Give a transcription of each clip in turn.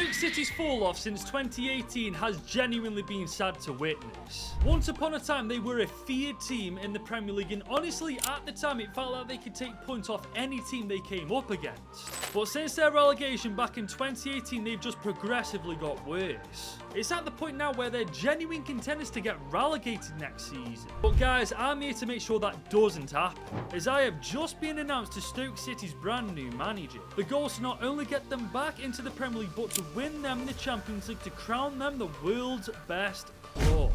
Stoke City's fall-off since 2018 has genuinely been sad to witness. Once upon a time, they were a feared team in the Premier League, and honestly, at the time, it felt like they could take points off any team they came up against. But since their relegation back in 2018, they've just progressively got worse. It's at the point now where they're genuine contenders to get relegated next season. But guys, I'm here to make sure that doesn't happen, as I have just been announced as Stoke City's brand new manager. The goal is to not only get them back into the Premier League, but to win them the Champions League, to crown them the world's best club.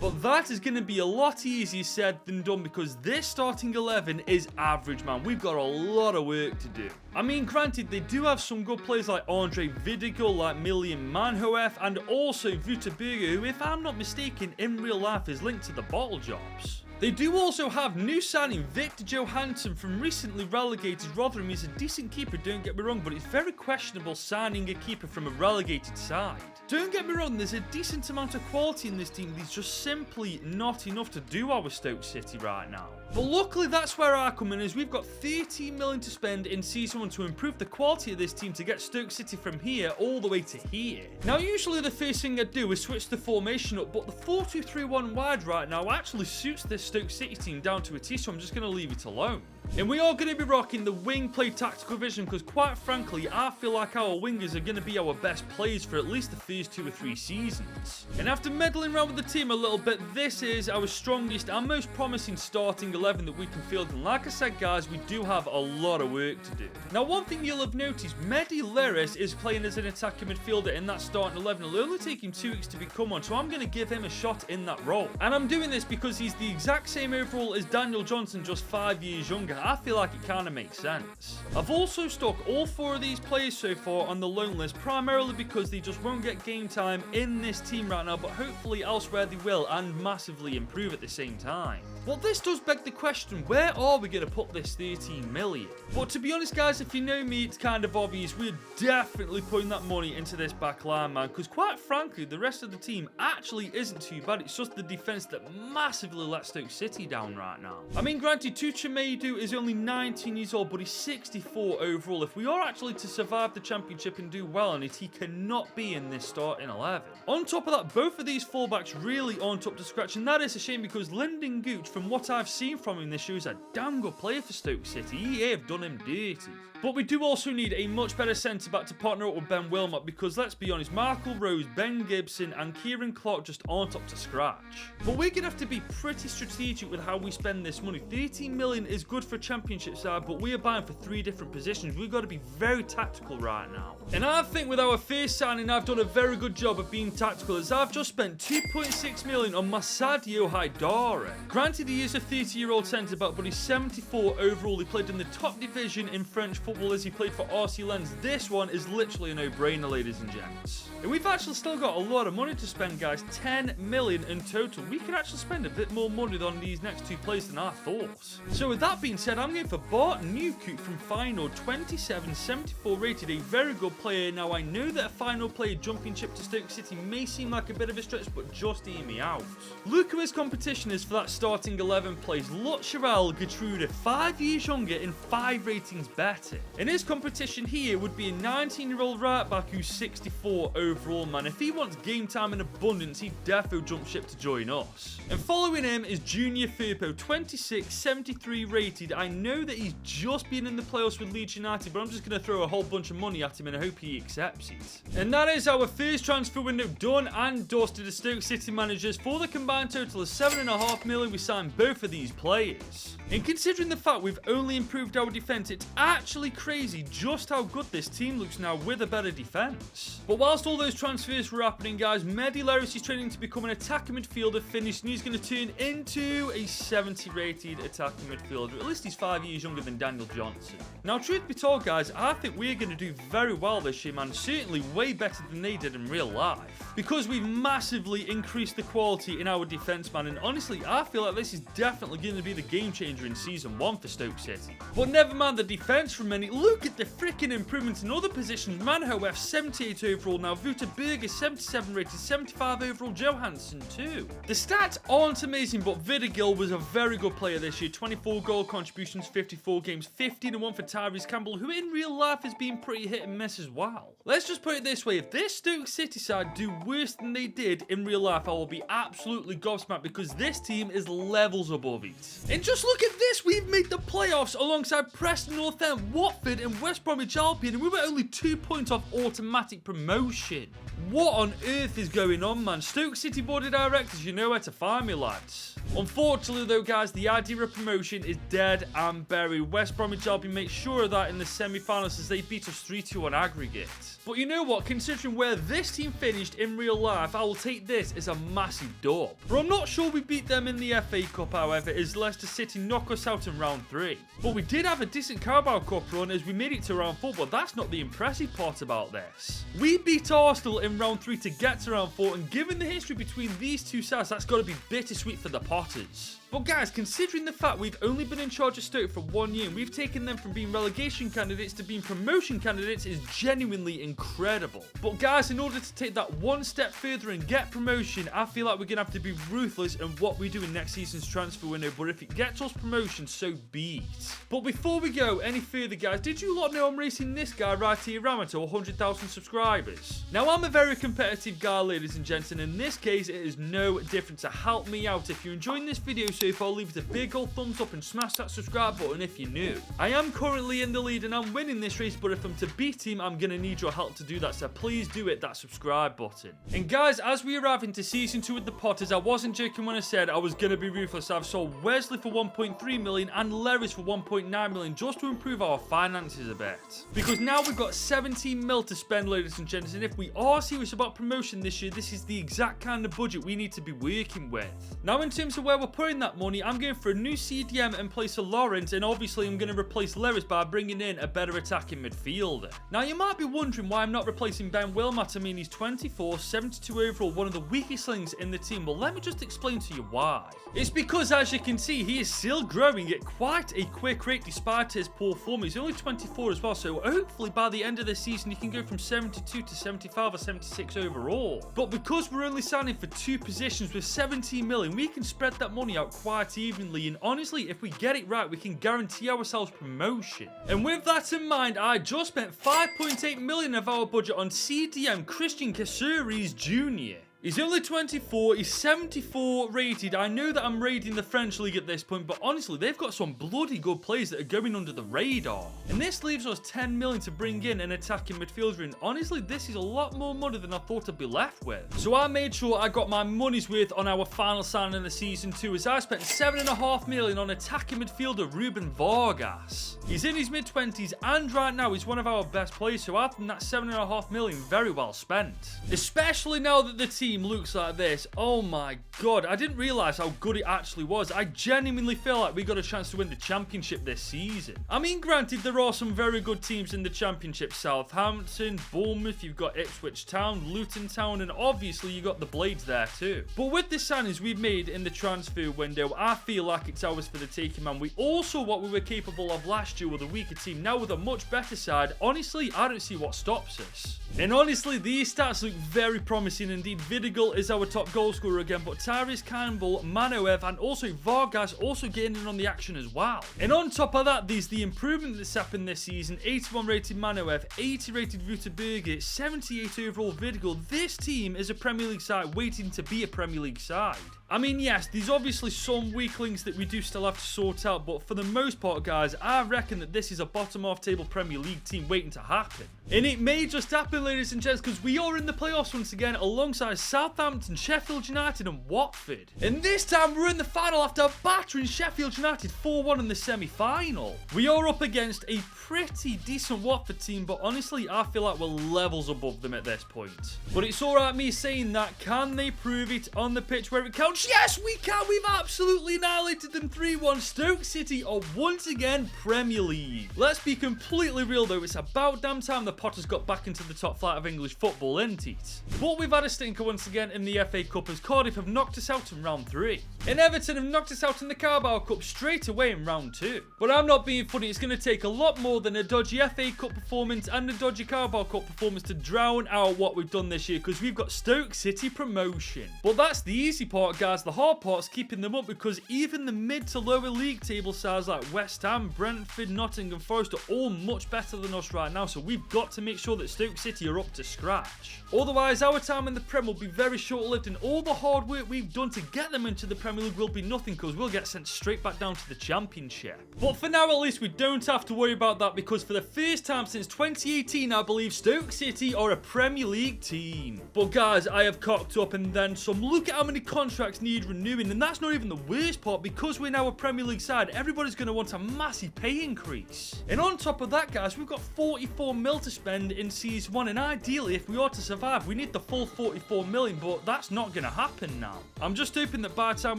But that is going to be a lot easier said than done, because this starting 11 is average, man. We've got a lot of work to do. I mean, granted, they do have some good players like Andre Vidigal, like Milian Manhoef, and also Vutaburgo, who, if I'm not mistaken, in real life is linked to the bottle jobs. They do also have new signing Victor Johansson from recently relegated Rotherham. He's a decent keeper, don't get me wrong, but it's very questionable signing a keeper from a relegated side. Don't get me wrong, there's a decent amount of quality in this team. There's just simply not enough to do our Stoke City right now. But luckily, that's where I come in, as we've got 13 million to spend in Season 1 to improve the quality of this team to get Stoke City from here all the way to here. Now, usually the first thing I do is switch the formation up, but the 4-2-3-1 wide right now actually suits this Stoke City team down to a T, so I'm just going to leave it alone. And we are going to be rocking the wing play tactical vision, because quite frankly, I feel like our wingers are going to be our best players for at least the first 2 or 3 seasons. And after meddling around with the team a little bit, this is our strongest and most promising starting 11 that we can field. And like I said, guys, we do have a lot of work to do. Now, one thing you'll have noticed, Mehdi Leris is playing as an attacking midfielder in that starting 11. It'll only take him 2 weeks to become one, so I'm going to give him a shot in that role. And I'm doing this because he's the exact same overall as Daniel Johnson, just 5 years younger. I feel like it kind of makes sense. I've also stuck all 4 of these players so far on the loan list, primarily because they just won't get game time in this team right now, but hopefully elsewhere they will, and massively improve at the same time. Well, this does beg the question, where are we going to put this 13 million? But to be honest, guys, if you know me, it's kind of obvious. We're definitely putting that money into this back line, man, because quite frankly, the rest of the team actually isn't too bad. It's just the defence that massively let Stoke City down right now. I mean, granted, Tucha Maidu is only 19 years old, but he's 64 overall. If we are actually to survive the championship and do well in it, he cannot be in this starting 11. On top of that, both of these fullbacks really aren't up to scratch, and that is a shame, because Lyndon Gooch, from what I've seen from him this year, is a damn good player for Stoke City. He have done him dirty. But we do also need a much better centre-back to partner up with Ben Wilmot, because let's be honest, Michael Rose, Ben Gibson and Kieran Clark just aren't up to scratch. But we're going to have to be pretty strategic with how we spend this money. 13 million is good for a championship side, but we are buying for 3 different positions. We've got to be very tactical right now. And I think with our first signing, I've done a very good job of being tactical, as I've just spent 2.6 million on Masadio Haidara. Granted, he is a 30-year-old centre-back, but he's 74 overall. He played in the top division in French football as he played for RC Lens. This one is literally a no-brainer, ladies and gents. And we've actually still got a lot of money to spend, guys. 10 million in total. We can actually spend a bit more money on these next 2 players than I thought. So with that being said, I'm going for Bart Newcoop from Feyenoord, 27, 74 rated, a very good player. Now, I know that a Feyenoord player jumping ship to Stoke City may seem like a bit of a stretch, but just hear me out. Look who his competition is for that starting 11 plays. Lutcherel Gertrude, 5 years younger and 5 ratings better. In his competition here would be a 19-year-old right back who's 64 overall, man. If he wants game time in abundance, he'd defo jump ship to join us. And following him is Junior Firpo, 26, 73 rated. I know that he's just been in the playoffs with Leeds United, but I'm just going to throw a whole bunch of money at him and I hope he accepts it. And that is our first transfer window done and dusted as Stoke City managers. For the combined total of 7.5 million, we signed both of these players. And considering the fact we've only improved our defence, it's actually crazy just how good this team looks now with a better defence. But whilst all those transfers were happening, guys, Mehdi Leris is training to become an attacking midfielder, finished, and he's going to turn into a 70 rated attacking midfielder. At least he's 5 years younger than Daniel Johnson. Now, truth be told, guys, I think we're going to do very well this year, man. Certainly way better than they did in real life, because we've massively increased the quality in our defence, man. And honestly, I feel like this is definitely going to be the game changer in Season 1 for Stoke City. But never mind the defence for a minute. many. Look at the freaking improvements in other positions. Manhoef 78 overall now, Württemberg is 77 rated, 75 overall, Johansson too. The stats aren't amazing, but Vidigil was a very good player this year. 24 goal contributions, 54 games, 15-1 for Tyrese Campbell, who in real life has been pretty hit and miss as well. Let's just put it this way, if this Stoke City side do worse than they did in real life, I will be absolutely gobsmacked because this team is levels above it. And just look at this, we've made the playoffs alongside Preston North End, Watford and West Bromwich Albion, and we were only 2 points off automatic promotion. What on earth is going on, man? Stoke City board of directors, you know where to find me, lads. Unfortunately though, guys, the idea of promotion is dead and buried. West Bromwich Albion make sure of that in the semi-finals as they beat us 3-2 on aggregate. But you know what, considering where this team finished in real life, I will take this as a massive dub. But I'm not sure we beat them in the FA Cup, however, as Leicester City knock us out in round 3. But we did have a decent Carabao Cup run as we made it to round 4, but that's not the impressive part about this. We beat Arsenal in round 3 to get to round 4, and given the history between these two sides, that's got to be bittersweet for the Potters. But guys, considering the fact we've only been in charge of Stoke for 1 year and we've taken them from being relegation candidates to being promotion candidates is genuinely incredible. But guys, in order to take that one step further and get promotion, I feel like we're going to have to be ruthless in what we do in next season's transfer window. But if it gets us promotion, so be it. But before we go any further, guys, did you lot know I'm racing this guy right here around to 100,000 subscribers? Now, I'm a very competitive guy, ladies and gents, and in this case, it is no different. To help me out, if you're enjoying this video so far, leave it a big old thumbs up and smash that subscribe button if you're new. I am currently in the lead and I'm winning this race, but if I'm to beat him, I'm going to need your help to do that, so please do hit that subscribe button. And guys, as we arrive into season 2 with the Potters, I wasn't joking when I said I was going to be ruthless. I've sold Wesley for 1.3 million and Leris for 1.9 million just to improve our finances a bit. Because now we've got 17 mil to spend, ladies and gents, and if we are serious about promotion this year, this is the exact kind of budget we need to be working with. Now, in terms of where we're putting that money, I'm going for a new CDM in place of Lawrence, and obviously I'm going to replace Leris by bringing in a better attacking midfielder. Now, you might be wondering why I'm not replacing Ben Wilmot. I mean, he's 24, 72 overall, one of the weakest links in the team. Well, let me just explain to you why. It's because, as you can see, he is still growing at quite a quick rate despite his poor form. He's only 24 as well, so hopefully by the end of the season he can go from 72 to 75 or 76 overall. But because we're only signing for 2 positions with 17 million, we can spread that money out quite evenly, and honestly, if we get it right, we can guarantee ourselves promotion. And with that in mind, I just spent 5.8 million of our budget on CDM Christian Casuris Jr. He's only 24, he's 74 rated. I know that I'm raiding the French league at this point, but honestly, they've got some bloody good players that are going under the radar. And this leaves us 10 million to bring in an attacking midfielder, and honestly, this is a lot more money than I thought I'd be left with. So I made sure I got my money's worth on our final signing in the season 2, as I spent 7.5 million on attacking midfielder Ruben Vargas. He's in his mid-20s, and right now he's one of our best players, so I think that 7.5 million very well spent. Especially now that the team looks like this. Oh my god, I didn't realise how good it actually was. I genuinely feel like we got a chance to win the championship this season. I mean, granted, there are some very good teams in the championship. Southampton, Bournemouth, you've got Ipswich Town, Luton Town, and obviously you got the Blades there too. But with the signings we've made in the transfer window, I feel like it's ours for the taking, man. We also what we were capable of last year with a weaker team. Now with a much better side, honestly, I don't see what stops us. And honestly, these stats look very promising indeed. Vidigal is our top goal scorer again, but Tyrese Campbell, Manhoef, and also Vargas also getting in on the action as well. And on top of that, there's the improvement that's happened this season. 81 rated Manhoef, 80 rated Württemberg, 78 overall Vidigal. This team is a Premier League side waiting to be a Premier League side. I mean, yes, there's obviously some weaklings that we do still have to sort out, but for the most part, guys, I reckon that this is a bottom half table Premier League team waiting to happen. And it may just happen, ladies and gents, because we are in the playoffs once again alongside Southampton, Sheffield United and Watford. And this time we're in the final after battering Sheffield United 4-1 in the semi-final. We are up against a pretty decent Watford team, but honestly, I feel like we're levels above them at this point. But it's alright me saying that. Can they prove it on the pitch where it counts? Yes, we can. We've absolutely annihilated them 3-1. Stoke City are once again Premier League. Let's be completely real though, it's about damn time the Potters got back into the top flight of English football, isn't it? But we've had a stinker once again in the FA Cup as Cardiff have knocked us out in round 3. And Everton have knocked us out in the Carabao Cup straight away in round 2. But I'm not being funny, it's going to take a lot more than a dodgy FA Cup performance and a dodgy Carabao Cup performance to drown out what we've done this year, because we've got Stoke City promotion. But that's the easy part, guys. The hard part's keeping them up, because even the mid to lower league table sides like West Ham, Brentford, Nottingham Forest are all much better than us right now, so we've got to make sure that Stoke City are up to scratch. Otherwise, our time in the Prem will be very short-lived, and all the hard work we've done to get them into the Premier League will be nothing, because we'll get sent straight back down to the Championship. But for now, at least, we don't have to worry about that, because for the first time since 2018, I believe Stoke City are a Premier League team. But guys, I have cocked up and then some. Look at how many contracts need renewing, and that's not even the worst part. Because we're now a Premier League side, everybody's going to want a massive pay increase. And on top of that, guys, we've got 44 mil to spend in Season 1, and ideally, if we are to survive, we need the full 44 million, but that's not going to happen now. I'm just hoping that by the time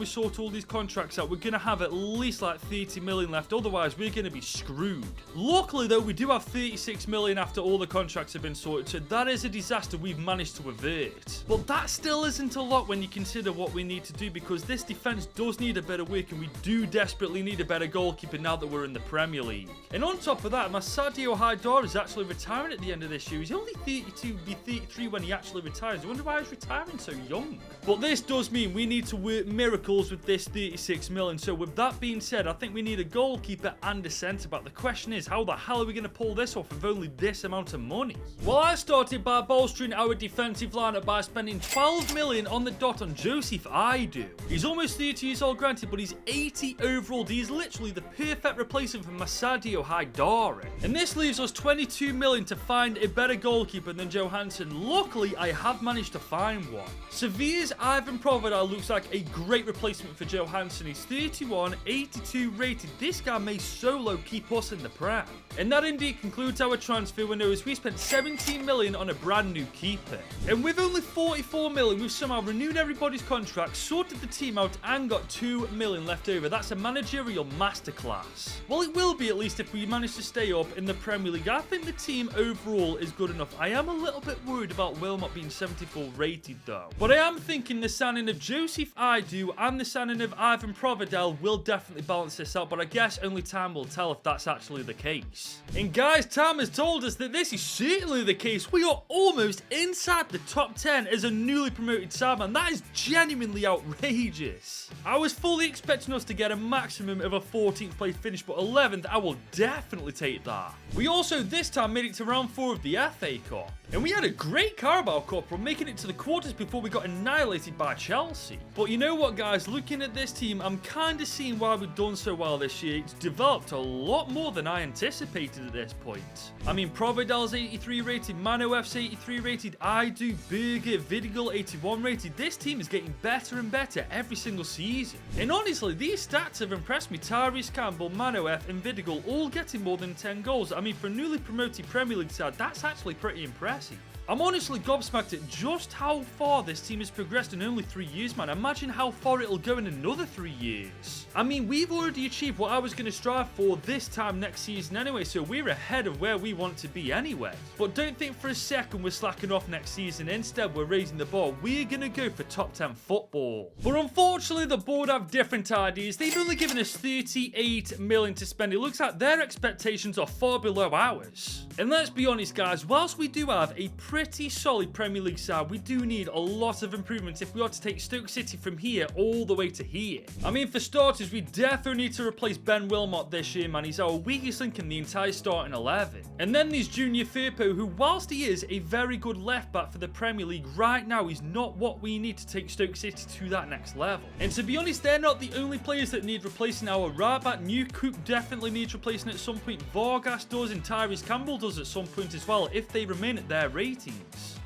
we sort all these contracts out, we're going to have at least like 30 million left, otherwise we're going to be screwed. Luckily though, we do have 36 million after all the contracts have been sorted, so that is a disaster we've managed to avert. But that still isn't a lot when you consider what we need to do, because this defence does need a better work, and we do desperately need a better goalkeeper now that we're in the Premier League. And on top of that, Sadio Haidar is actually retiring at the end of this year. He's only 32, be 33 when he actually retires. I wonder why he's retiring so young. But this does mean we need to work miracles with this 36 million. So with that being said, I think we need a goalkeeper and a centre-back. The question is, how the hell are we going to pull this off with only this amount of money? Well, I started by bolstering our defensive lineup by spending 12 million on the dot on Joseph Idu. He's almost 30 years old, granted, but he's 80 overall. He's literally the perfect replacement for Sadio Haidar. And this leaves us 22 million to find a better goalkeeper than Johansson. Luckily, I have managed to find one. Sevilla's Ivan Provedel looks like a great replacement for Johansson. He's 31, 82 rated. This guy may solo keep us in the Prem. And that indeed concludes our transfer window, as we spent 17 million on a brand new keeper. And with only 44 million, we've somehow renewed everybody's contract, sorted the team out, and got 2 million left over. That's a managerial masterclass. Well, it will be, at least, if we manage to stay up in the Premier League. I think the team overall is good enough. I am a little bit worried about Wilmot being 74 rated though. But I am thinking the signing of Joseph Idu and the signing of Ivan Provedel will definitely balance this out, but I guess only time will tell if that's actually the case. And guys, time has told us that this is certainly the case. We are almost inside the top 10 as a newly promoted side, man. That is genuinely outrageous. I was fully expecting us to get a maximum of a 14th place finish, but 11th, I will definitely take that. We also this time made it to round 4 of the FA Cup. And we had a great Carabao Cup run, making it to the quarters before we got annihilated by Chelsea. But you know what, guys? Looking at this team, I'm kind of seeing why we've done so well this year. It's developed a lot more than I anticipated at this point. I mean, Provedel's 83 rated, Mano F's 83 rated, Idu, Berger, Vidigal 81 rated. This team is getting better and better every single season. And honestly, these stats have impressed me. Tyrese Campbell, Mano F, and Vidigal all getting more than 10 goals. I mean, for a newly promoted Premier League side, that's actually pretty impressive. I'm honestly gobsmacked at just how far this team has progressed in only 3 years, man. Imagine how far it'll go in another 3 years. I mean, we've already achieved what I was going to strive for this time next season anyway, so we're ahead of where we want to be anyway. But don't think for a second we're slacking off next season. Instead, we're raising the bar. We're going to go for top 10 football. But unfortunately, the board have different ideas. They've only given us 38 million to spend. It looks like their expectations are far below ours. And let's be honest, guys, whilst we do have a pretty solid Premier League side, we do need a lot of improvements if we are to take Stoke City from here all the way to here. I mean, for starters, we definitely need to replace Ben Wilmot this year, man. He's our weakest link in the entire starting 11. And then there's Junior Firpo, who, whilst he is a very good left back for the Premier League, right now he's not what we need to take Stoke City to that next level. And to be honest, they're not the only players that need replacing. Our right back, Newcoop, definitely needs replacing at some point. Vargas does, and Tyrese Campbell does at some point as well, if they remain at their ratings.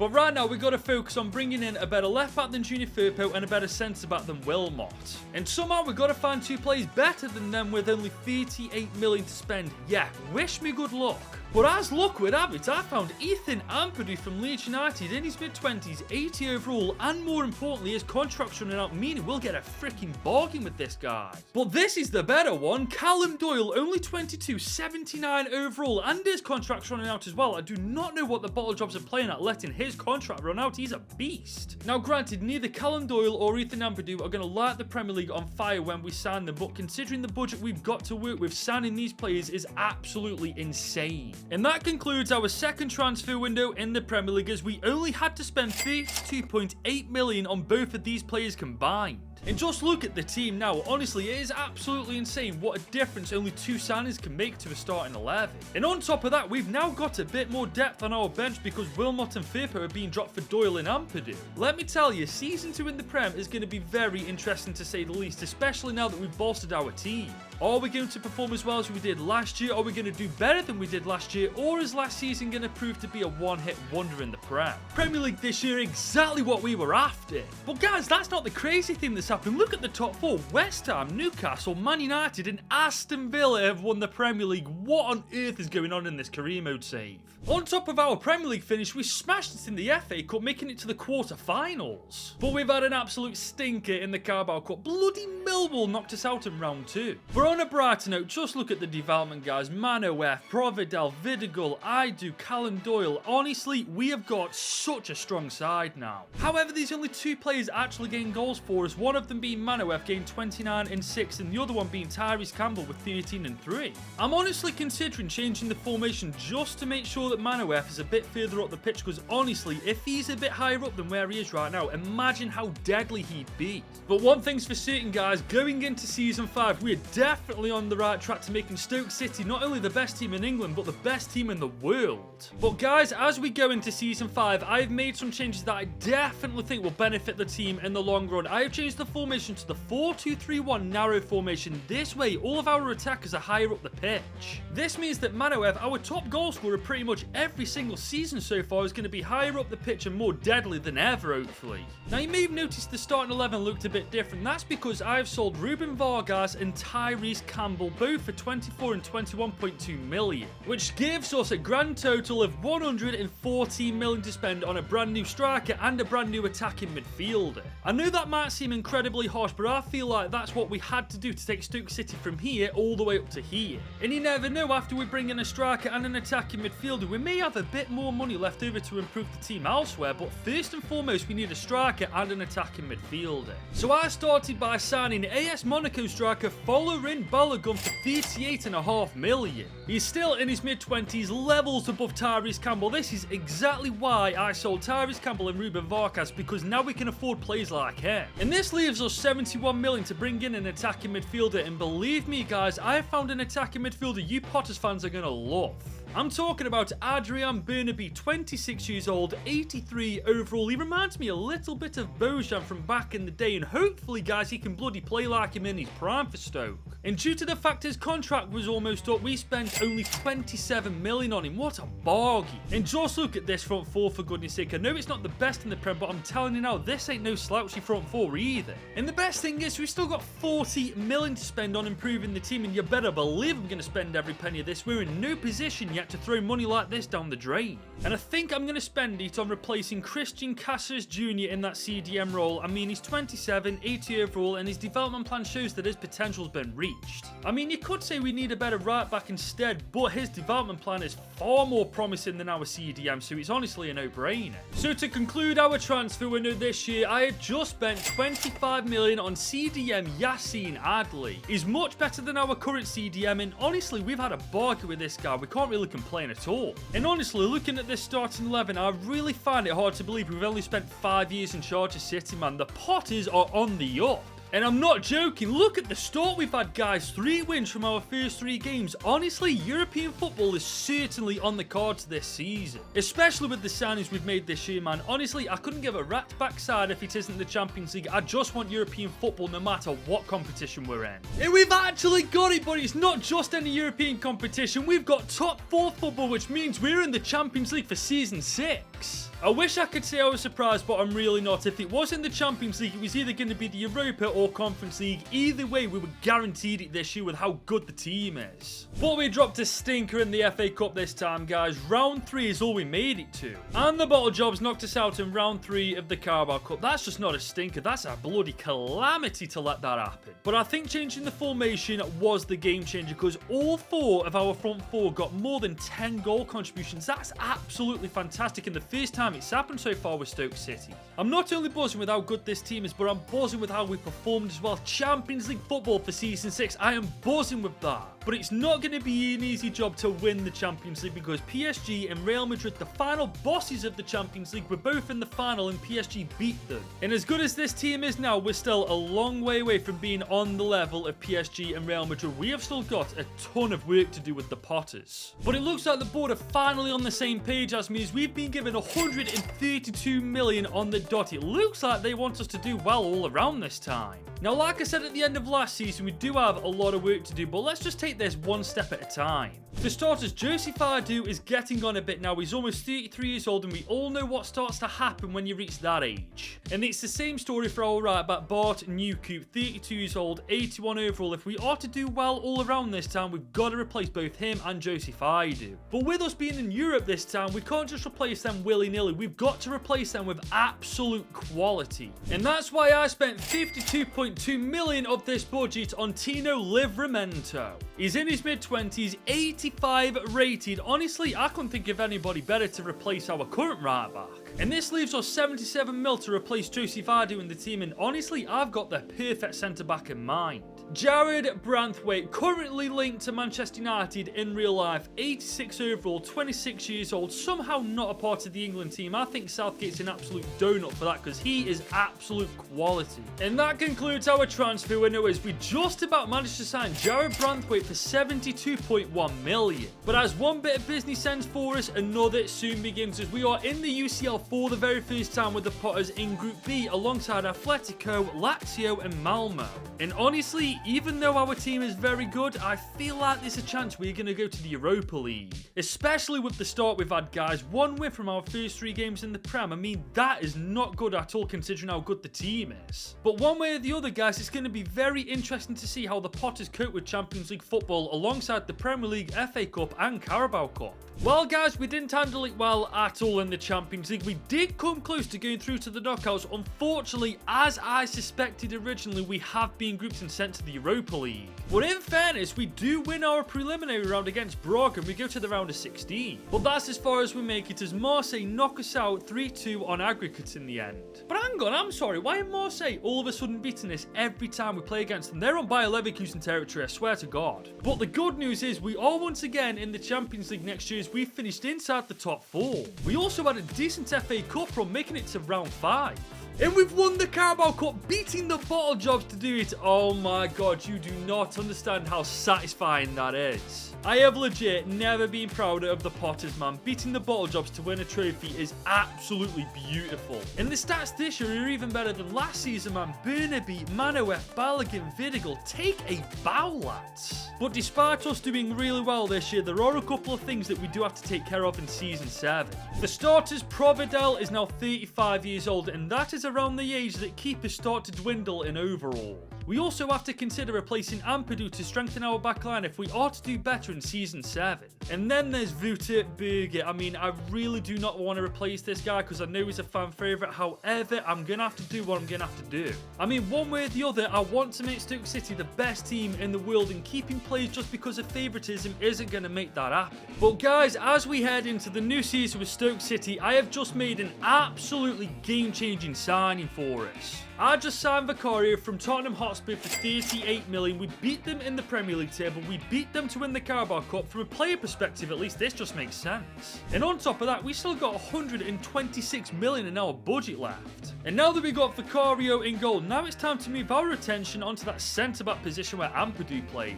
But right now, we've got to focus on bringing in a better left back than Junior Firpo and a better centre back than Wilmot. And somehow we've got to find 2 players better than them with only 38 million to spend. Yeah, wish me good luck. But as luck would have it, I found Ethan Ampadu from Leeds United in his mid-20s, 80 overall, and more importantly, his contract's running out, meaning we'll get a freaking bargain with this guy. But this is the better one. Callum Doyle, only 22, 79 overall, and his contract's running out as well. I do not know what the bottle jobs are playing at letting his contract run out. He's a beast. Now granted, neither Callum Doyle or Ethan Ampadu are going to light the Premier League on fire when we sign them, but considering the budget we've got to work with, signing these players is absolutely insane. And that concludes our second transfer window in the Premier League, as we only had to spend 32.8 million on both of these players combined. And just look at the team now. Honestly, it is absolutely insane what a difference only 2 signings can make to a starting 11. And on top of that, we've now got a bit more depth on our bench because Wilmot and Firpo are being dropped for Doyle and Ampadu. Let me tell you, Season 2 in the Prem is going to be very interesting to say the least, especially now that we've bolstered our team. Are we going to perform as well as we did last year? Are we going to do better than we did last year? Or is last season going to prove to be a one-hit wonder in the Prem? Premier League this year, exactly what we were after. But guys, that's not the crazy thing that's happened. Look at the top 4. West Ham, Newcastle, Man United and Aston Villa have won the Premier League. What on earth is going on in this career mode save? On top of our Premier League finish, we smashed it in the FA Cup, making it to the quarter-finals. But we've had an absolute stinker in the Carabao Cup. Bloody Millwall knocked us out in round 2. But on a brighter note, just look at the development guys. Mano F, Providel, Vidigal, Idu, Callum Doyle. Honestly, we have got such a strong side now. However, there's only 2 players actually getting goals for us, one of them being Mano F getting 29 and 6, and the other one being Tyrese Campbell with 13 and 3. I'm honestly considering changing the formation just to make sure that Mano F is a bit further up the pitch, because honestly, if he's a bit higher up than where he is right now, imagine how deadly he'd be. But one thing's for certain, guys, going into Season 5, we are definitely on the right track to making Stoke City not only the best team in England, but the best team in the world. But guys, as we go into Season 5, I've made some changes that I definitely think will benefit the team in the long run. I have changed the formation to the 4-2-3-1 narrow formation. This way, all of our attackers are higher up the pitch. This means that Manoev, our top goal scorer pretty much every single season so far, is going to be higher up the pitch and more deadly than ever, hopefully. Now, you may have noticed the starting 11 looked a bit different. That's because I've sold Ruben Vargas and Tyrese Campbell, both for 24 and 21.2 million, which gives us a grand total of 114 million to spend on a brand new striker and a brand new attacking midfielder. I know that might seem incredibly harsh, but I feel like that's what we had to do to take Stoke City from here all the way up to here. And you never know, after we bring in a striker and an attacking midfielder, we may have a bit more money left over to improve the team elsewhere, but first and foremost, we need a striker and an attacking midfielder. So I started by signing AS Monaco striker Folarin Balogun for 38.5 million. He's still in his mid-20s, levels above Tyrese Campbell. This is exactly why I sold Tyrese Campbell and Ruben Vargas, because now we can afford players like him. And this leaves us 71 million to bring in an attacking midfielder, and believe me guys, I have found an attacking midfielder you Potters fans are going to love. I'm talking about Adrian Burnaby, 26 years old, 83 overall. He reminds me a little bit of Bojan from back in the day, and hopefully, guys, he can bloody play like him in his prime for Stoke. And due to the fact his contract was almost up, we spent only 27 million on him. What a bargain. And just look at this front four, for goodness sake. I know it's not the best in the Prem, but I'm telling you now, this ain't no slouchy front four either. And the best thing is, we've still got 40 million to spend on improving the team, and you better believe I'm going to spend every penny of this. We're in no position yet to throw money like this down the drain. And I think I'm going to spend it on replacing Christian Cáceres Jr. in that CDM role. I mean, he's 27, 80 overall, and his development plan shows that his potential's been reached. I mean, you could say we need a better right back instead, but his development plan is far more promising than our CDM, so it's honestly a no-brainer. So to conclude our transfer window this year, I have just spent 25 million on CDM Yassine Adli. He's much better than our current CDM, and honestly, we've had a bargain with this guy. We can't really complain at all. And honestly, looking at this starting 11, I really find it hard to believe we've only spent 5 years in charge of City, man. The Potters are on the up. And I'm not joking, look at the start we've had, guys. 3 wins from our first 3 games. Honestly, European football is certainly on the cards this season, especially with the signings we've made this year, man. Honestly, I couldn't give a rat's backside if it isn't the Champions League. I just want European football no matter what competition we're in. And we've actually got it, but it's not just any European competition. We've got top 4 football, which means we're in the Champions League for Season 6. I wish I could say I was surprised, but I'm really not. If it wasn't the Champions League, it was either going to be the Europa or Conference League. Either way, we were guaranteed it this year with how good the team is. But we dropped a stinker in the FA Cup this time, guys. Round 3 is all we made it to. And the bottle jobs knocked us out in round 3 of the Carabao Cup. That's just not a stinker. That's a bloody calamity to let that happen. But I think changing the formation was the game changer, because all 4 of our front 4 got more than 10 goal contributions. That's absolutely fantastic, and the first time it's happened so far with Stoke City. I'm not only buzzing with how good this team is, but I'm buzzing with how we performed as well. Champions League football for Season 6. I am buzzing with that. But it's not going to be an easy job to win the Champions League, because PSG and Real Madrid, the final bosses of the Champions League, were both in the final and PSG beat them. And as good as this team is now, we're still a long way away from being on the level of PSG and Real Madrid. We have still got a ton of work to do with the Potters. But it looks like the board are finally on the same page as me, as we've been given 132 million on the dot. It looks like they want us to do well all around this time. Now, like I said at the end of last season, we do have a lot of work to do, but let's just take this one step at a time. For starters, Josie Fardu is getting on a bit now. He's almost 33 years old, and we all know what starts to happen when you reach that age. And it's the same story for our right back, Bart Newcoop, 32 years old, 81 overall. If we are to do well all around this time, we've got to replace both him and Josie Fardu. But with us being in Europe this time, we can't just replace them willy-nilly. We've got to replace them with absolute quality. And that's why I spent 52.2 million of this budget on Tino Livramento. He's in his mid-20s, 85 rated. Honestly, I couldn't think of anybody better to replace our current right back. And this leaves us 77 mil to replace Josie Fardu in the team, and honestly, I've got the perfect centre-back in mind. Jared Branthwaite, currently linked to Manchester United in real life, 86 overall, 26 years old, somehow not a part of the England team. I think Southgate's an absolute donut for that, because he is absolute quality. And that concludes our transfer window, as we just about managed to sign Jared Branthwaite for 72.1 million. But as one bit of business ends for us, another soon begins, as we are in the UCL for the very first time with the Potters in Group B alongside Atletico, Lazio and Malmo. And honestly, even though our team is very good, I feel like there's a chance we're going to go to the Europa League. Especially with the start we've had, guys. 1 win from our first 3 games in the Prem. I mean, that is not good at all considering how good the team is. But one way or the other, guys, it's going to be very interesting to see how the Potters cope with Champions League football alongside the Premier League, FA Cup and Carabao Cup. Well, guys, we didn't handle it well at all in the Champions League. We did come close to going through to the knockouts. Unfortunately, as I suspected originally, we have been grouped and sent to the Europa League. But in fairness, we do win our preliminary round against Braga, and we go to the round of 16. But that's as far as we make it, as Marseille knock us out 3-2 on aggregates in the end. But hang on, I'm sorry, why are Marseille all of a sudden beating us every time we play against them? They're on Bayer Leverkusen territory, I swear to God. But the good news is we are once again in the Champions League next year, as we finished inside the top 4. We also had a decent FA Cup run, making it to round 5. And we've won the Carabao Cup, beating the bottle jobs to do it. Oh my God, you do not understand how satisfying that is. I have legit never been prouder of the Potters, man. Beating the bottle jobs to win a trophy is absolutely beautiful. And the stats this year are even better than last season, man. Burnaby, Manoef, Balogun, Vidigal, take a bow, lads. But despite us doing really well this year, there are a couple of things that we do have to take care of in Season 7. For starters, Providel is now 35 years old, and that is around the age that keepers start to dwindle in overall. We also have to consider replacing Ampadu to strengthen our backline if we are to do better in Season 7. And then there's Wouter Berger. I mean, I really do not want to replace this guy because I know he's a fan favourite. However, I'm going to have to do what I'm going to have to do. I mean, one way or the other, I want to make Stoke City the best team in the world, and keeping players just because of favouritism isn't going to make that happen. But guys, as we head into the new season with Stoke City, I have just made an absolutely game-changing signing for us. I just signed Vicario from Tottenham Hotspur for 38 million. We beat them in the Premier League table. We beat them to win the Carabao Cup. From a player perspective, at least, this just makes sense. And on top of that, we still got 126 million in our budget left. And now that we got Vicario in goal, now it's time to move our attention onto that centre-back position where Ampadu plays.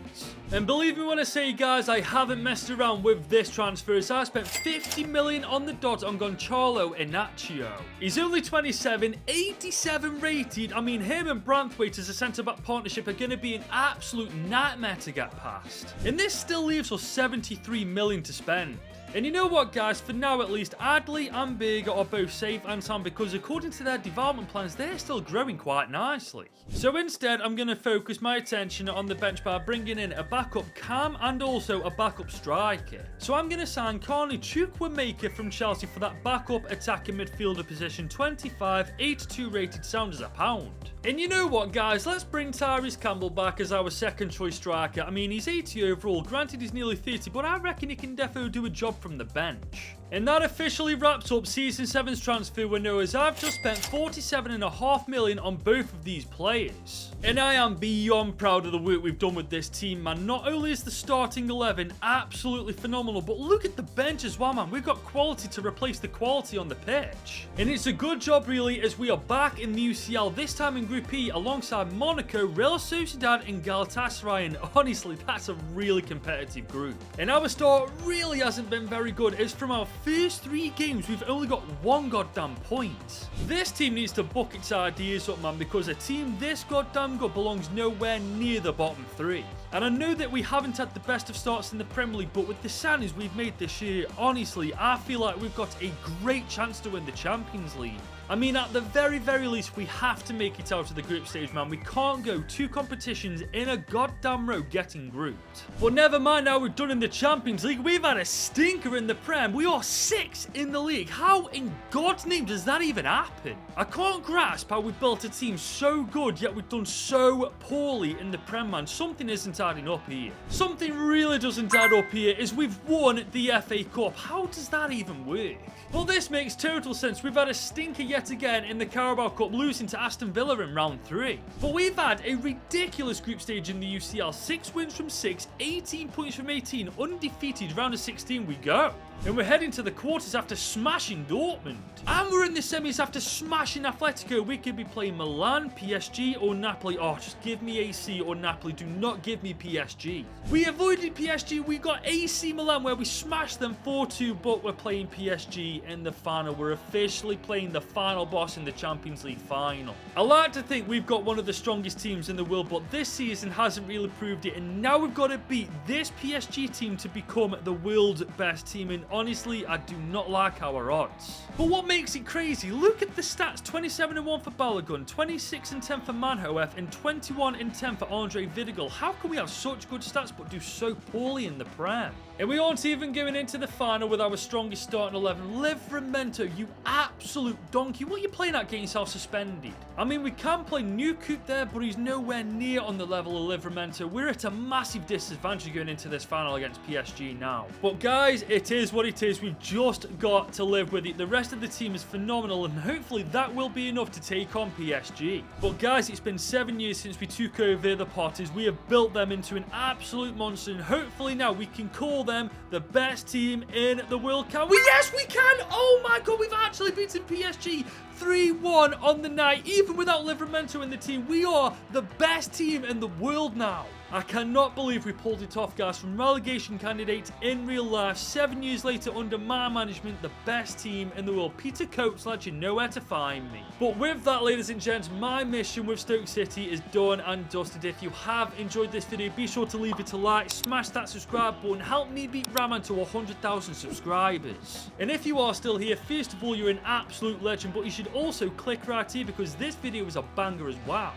And believe me when I say, guys, I haven't messed around with this transfer, as I spent 50 million on the dot on Gonçalo Inácio. He's only 27, 87 rated. I mean, him and Branthwaite as a centre-back partnership are going to be an absolute nightmare to get past. And this still leaves us 73 million to spend. And you know what, guys, for now at least, Adley and Berger are both safe and sound because according to their development plans, they're still growing quite nicely. So instead, I'm going to focus my attention on the bench by bringing in a backup cam and also a backup striker. So I'm going to sign Carney Chukwuemeka from Chelsea for that backup attacking midfielder position, 25, 82 rated, sound as a pound. And you know what, guys, let's bring Tyrese Campbell back as our second choice striker. I mean, he's 80 overall, granted he's nearly 30, but I reckon he can defo do a job from the bench. And that officially wraps up Season 7's transfer window, as I've just spent $47.5 million on both of these players. And I am beyond proud of the work we've done with this team, man. Not only is the starting 11 absolutely phenomenal, but look at the bench as well, man. We've got quality to replace the quality on the pitch. And it's a good job, really, as we are back in the UCL, this time in Group E, alongside Monaco, Real Sociedad and Galatasaray. And honestly, that's a really competitive group. And our start really hasn't been very good, as from our first 3 games, we've only got 1 goddamn point. This team needs to book its ideas up, man, because a team this goddamn good belongs nowhere near the bottom 3. And I know that we haven't had the best of starts in the Premier League, but with the signings we've made this year, honestly, I feel like we've got a great chance to win the Champions League. I mean, at the very least, we have to make it out of the group stage, man. We can't go 2 competitions in a goddamn row getting grouped. But never mind, now we're done in the Champions League. We've had a stinker in the Prem. We are 6th in the league. How in God's name does that even happen? I can't grasp how we've built a team so good, yet we've done so poorly in the Prem, man. Something isn't adding up here. Something really doesn't add up here, is we've won the FA Cup. How does that even work? Well, this makes total sense. We've had a stinker yet again in the Carabao Cup, losing to Aston Villa in round 3. But we've had a ridiculous group stage in the UCL. 6 wins from 6, 18 points from 18, undefeated. Round of 16 we go. And we're heading to the quarters after smashing Dortmund. And we're in the semis after smashing Atletico. We could be playing Milan, PSG or Napoli. Oh, just give me AC or Napoli. Do not give me PSG. We avoided PSG. We got AC Milan where we smashed them 4-2, but we're playing PSG in the final. We're officially playing the final boss in the Champions League final. I like to think we've got one of the strongest teams in the world, but this season hasn't really proved it. And now we've got to beat this PSG team to become the world's best team. And honestly, I do not like our odds. But what makes it crazy, look at the stats. 27-1 for Balogun, 26-10 for Manhoef, and 21-10 for Andre Vidigal. How can we have such good stats but do so poorly in the Prem? And we aren't even going into the final with our strongest starting 11. Livramento, you absolute donkey. What are you playing at getting yourself suspended? I mean, we can play New Coop there, but he's nowhere near on the level of Livramento. We're at a massive disadvantage going into this final against PSG now. But guys, it is what it is. We've just got to live with it. The rest of the team is phenomenal, and hopefully that will be enough to take on PSG. But guys, it's been 7 years since we took over the Potters. We have built them into an absolute monster, and hopefully now we can call them the best team in the world. Can we? Yes, we can! Oh my god, we've actually beaten PSG 3-1 on the night. Even without Livramento in the team, we are the best team in the world now. I cannot believe we pulled it off, guys. From relegation candidates in real life, 7 years later under my management, the best team in the world. Peter Coates let you know where to find me. But with that, ladies and gents, my mission with Stoke City is done and dusted. If you have enjoyed this video, be sure to leave it a like, smash that subscribe button, help me beat Raman to 100,000 subscribers. And if you are still here, first of all, you're an absolute legend, but you should also click right here because this video is a banger as well.